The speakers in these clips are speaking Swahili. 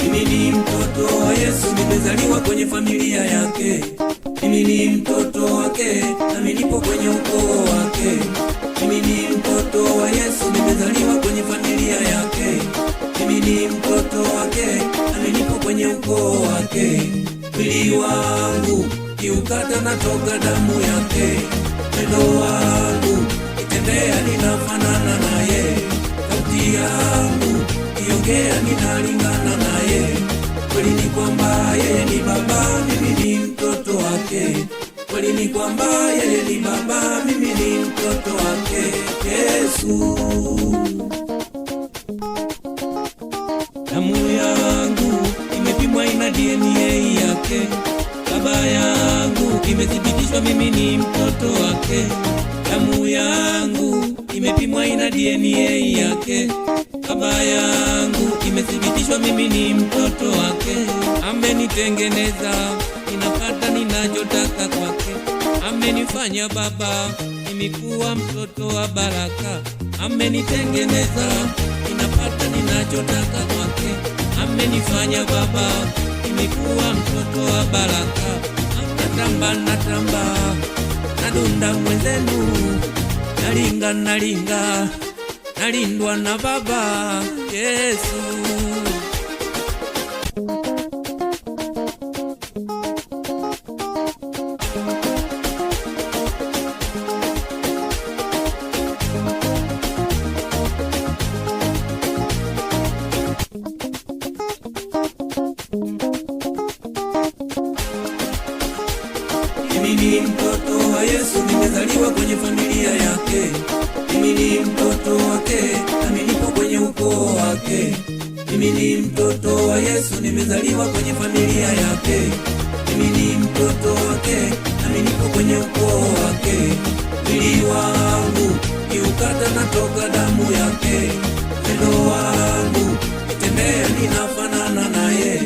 Mimi ni mtoto wa Yesu, nimezaliwa kwenye familia yake. Mimi ni mtoto wake, nami nipo kwenye ukoo wake. Mimi ni mtoto wa Yesu, nimezaliwa kwenye familia yake. Mimi ni mtoto wake, nami nipo kwenye ukoo wake. Mwili wangu kiukata natoka damu yake. Mwendo wangu kitembea ninafanana naye. Sauti yangu kiongea ninalingana naye. Kweli ni kwamba yeye ni baba, mimi ni mtoto wake. Kweli ni kwamba yeye ni baba, mimi ni mtoto wake. Yesu, damu yangu imepimwa, ina DNA yake. Baba yangu imethibitishwa, mimi ni mtoto wake. Damu yangu imepimwa, ina DNA yake. Baba yangu imethibitishwa, mimi ni mtoto wake. Amenitengeneza, ninapata ninachotaka kwake. Amenifanya baba, nimekuwa mtoto wa baraka. Amenitengeneza, ninapata ninachotaka kwake. Amenifanya baba, nimekuwa mtoto wa baraka. Natamba, nadunda mwenzenu, nalinga, nalindwa na baba Yesu. Mimi ni mtoto wa Yesu, nimezaliwa kwenye familia yake. Mimi ni mtoto wake, nami nipo kwenye ukoo wake. Mimi ni mtoto wa Yesu, nimezaliwa kwenye familia yake. Mimi ni mtoto wake, nami nipo kwenye ukoo wake. Mwili wangu kiukata natoka damu yake. Mwendo wangu kitembea ninafanana naye.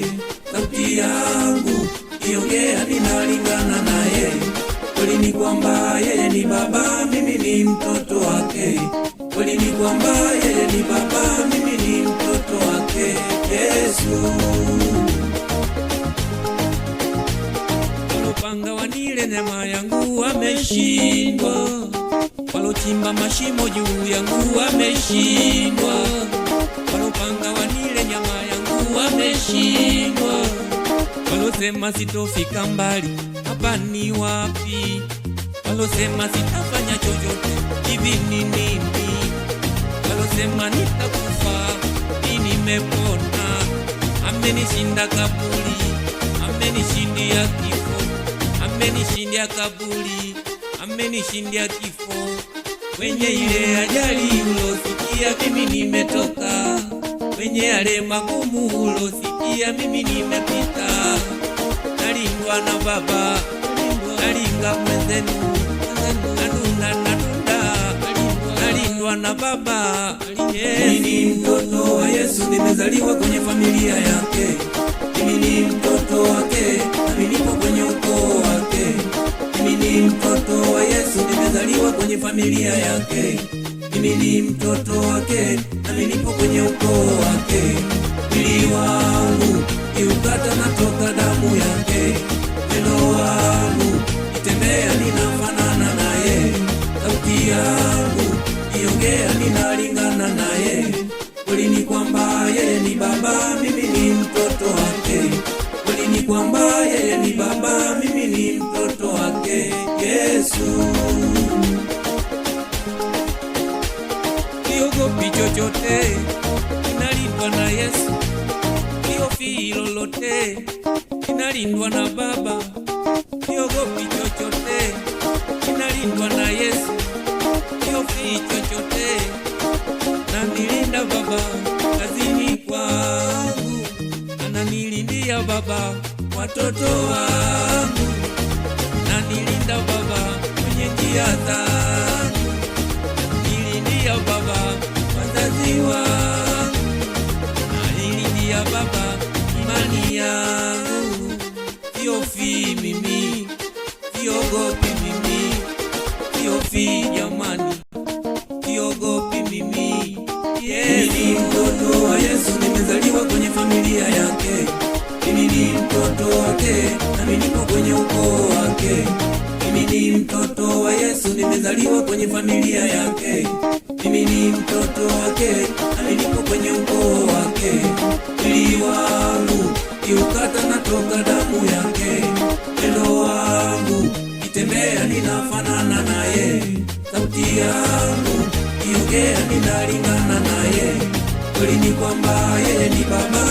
Sauti yangu kiongea ninalingana naye. Kweli ni kwamba yeye ni baba, mimi ni mtoto wake. Kweli ni kwamba yeye ni baba, mimi ni mtoto wake. Yesu, walopanga wanile nyama yangu wameshindwa. Walochimba mashimo juu yangu wameshindwa. Walopanga wanile nyama yangu wameshindwa. Walosema sitofika mbali, hapa ni wapi? Walosema sitafanya chochote, hivi ni nini? Walosema nitakufa, nimepona. Amenishinda kaburi, amenishindia kifo. Amenishindia kaburi, amenishindia kifo. Kwenye ile ajali ulosikia mimi nimetoka. Kwenye yale magumu ulosikia mimi nimepita. Nalindwa na baba, nalinga mwenzenu, nalindwa na baba. Mimi ni mtoto wa Yesu, nimezaliwa kwenye familia yake. Mimi ni mtoto wake, nami nipo kwenye ukoo wake. Mimi ni mtoto wa Yesu, nimezaliwa kwenye familia yake. Mimi ni mtoto wake, nami nipo kwenye ukoo wake. Mwili wangu kiukata natoka damu yake. Mwendo wangu kitembea ninafanana naye. Sauti yangu kiongea ninalingana naye. Kweli ni kwamba yeye ni baba, mimi ni mtoto wake. Kweli ni kwamba yeye ni baba, mimi ni mtoto wake. Yesu, siogopi chochote, ninalindwa na Yesu. Siogopi lolote, ninalindwa na baba. Siogopi chochote, ninalindwa na Yesu. Siogopi chochote, ananilinda baba kazini kwangu. Ananilindia baba watoto wangu. Ananilinda baba kwenye njia zangu. Ananilindia baba wazazi wangu. Ananilindia baba imani yangu. Siogopi mimi, siogopi mimi, wake, nami nipo kwenye ukoo wake. Mimi ni mtoto wa Yesu, nimezaliwa kwenye familia yake. Mimi ni mtoto wake, nami nipo kwenye ukoo wake. Mwili wangu kiukata natoka damu yake. Pendo wangu kitembea ninafanana naye. Sauti yangu kiongea ninalingana naye. Kweli ni kwamba yeye ni baba